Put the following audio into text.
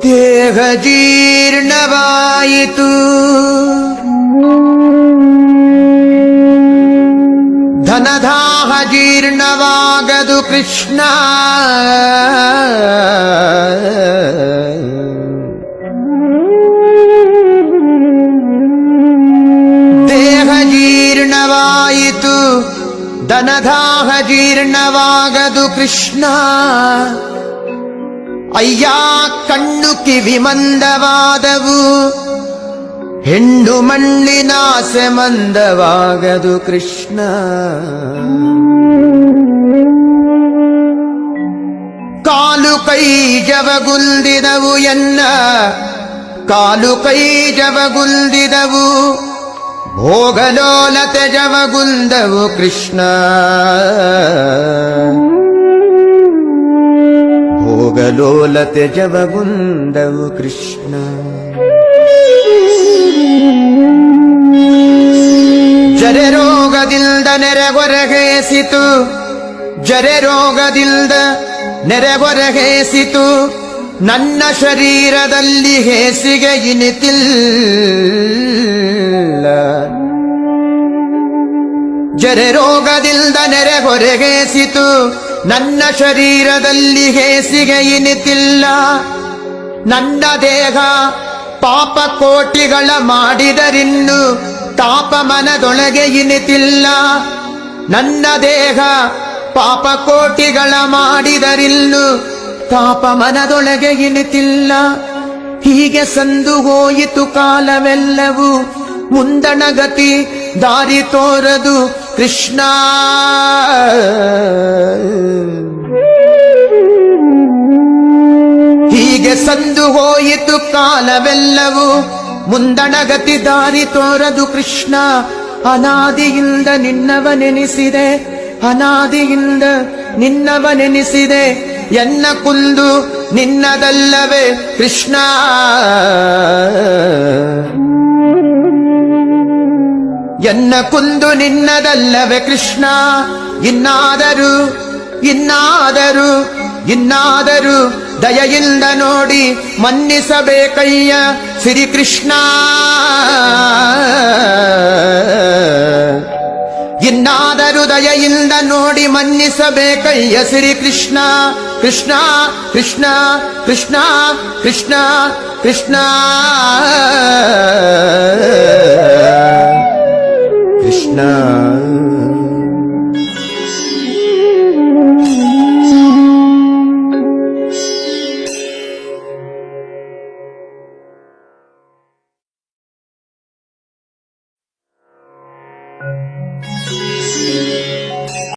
ದೇಹ ಜೀರ್ಣವಾಯಿತು, ಧನದಾಹ ಜೀರ್ಣವಾಗದು ಕೃಷ್ಣ. ದೇಹ ಜೀರ್ಣವಾಯಿತು, ಧನದಾಹ ಜೀರ್ಣವಾಗದು ಕೃಷ್ಣ. ಅಯ್ಯ ಕಣ್ಣು ಕಿವಿ ಮಂದವಾದವು, ಹೆಣ್ಣು ಮಣ್ಣಿನಾಸೆ ಮಂದವಾಗದು ಕೃಷ್ಣ. ಕಾಲು ಕೈ ಜವಗುಲ್ದಿದವು ಎನ್ನ, ಕಾಲು ಕೈ ಜವಗುಲ್ದಿದವು, ಭೋಗಲೋಲತೆ ಜವಗುಲ್ದವು ಕೃಷ್ಣ. ಭೋಗಲೋಲತೆ ಜವಗುಂದವು ಕೃಷ್ಣ. ಜರೆ ರೋಗದಿಂದ ನೆರೆಗೊರಗೇಸಿತು, ಜರೆ ರೋಗದಿಂದ ನೆರೆಗೊರಗೇಸಿತು, ನನ್ನ ಶರೀರದಲ್ಲಿ ಹೇಸಿಗೆ ಇನಿತಿಲ್ಲ. ಜರೆ ರೋಗದಿಂದ ನೆರೆಗೊರಗೇಸಿತು, ನನ್ನ ಶರೀರದಲ್ಲಿ ಹೇಸಿಗೆ ಇನಿತಿಲ್ಲ. ನನ್ನ ದೇಹ ಪಾಪ ಕೋಟಿಗಳ ಮಾಡಿದರಿನ್ನು ತಾಪ ಮನದೊಳಗೆ ಇನಿತಿಲ್ಲ. ನನ್ನ ದೇಹ ಪಾಪ ಕೋಟಿಗಳ ಮಾಡಿದರಿನ್ನು ತಾಪ ಮನದೊಳಗೆ ಇನಿತಿಲ್ಲ. ಹೀಗೆ ಸಂದು ಹೋಯಿತು ಕಾಲವೆಲ್ಲವೂ, ಮುಂದಣಗತಿ ದಾರಿ ತೋರದು ಕೃಷ್ಣ. ಹೀಗೆ ಸಂದು ಹೋಯಿತು ಕಾಲವೆಲ್ಲವೂ, ಮುಂದಣಗತಿ ದಾರಿ ತೋರದು ಕೃಷ್ಣ. ಅನಾದಿಯಿಂದ ನಿನ್ನವನೆನಿಸಿದೆ, ಅನಾದಿಯಿಂದ ನಿನ್ನವನೆನಿಸಿದೆ, ಎನ್ನ ಕುಂದು ನಿನ್ನದಲ್ಲವೇ ಕೃಷ್ಣ. ಎನ್ನ ಕುಂದು ನಿನ್ನದಲ್ಲವೇ ಕೃಷ್ಣ. ಇನ್ನಾದರೂ ಇನ್ನಾದರೂ ಇನ್ನಾದರೂ ದಯೆಯಿಂದ ನೋಡಿ ಮನ್ನಿಸಬೇಕಯ್ಯ ಶ್ರೀಕೃಷ್ಣ. ಇನ್ನಾದರೂ ದಯೆಯಿಂದ ನೋಡಿ ಮನ್ನಿಸಬೇಕಯ್ಯ ಶ್ರೀಕೃಷ್ಣ. ಕೃಷ್ಣ ಕೃಷ್ಣ ಕೃಷ್ಣ ಕೃಷ್ಣ ಕೃಷ್ಣ ಕೃಷ್ಣ.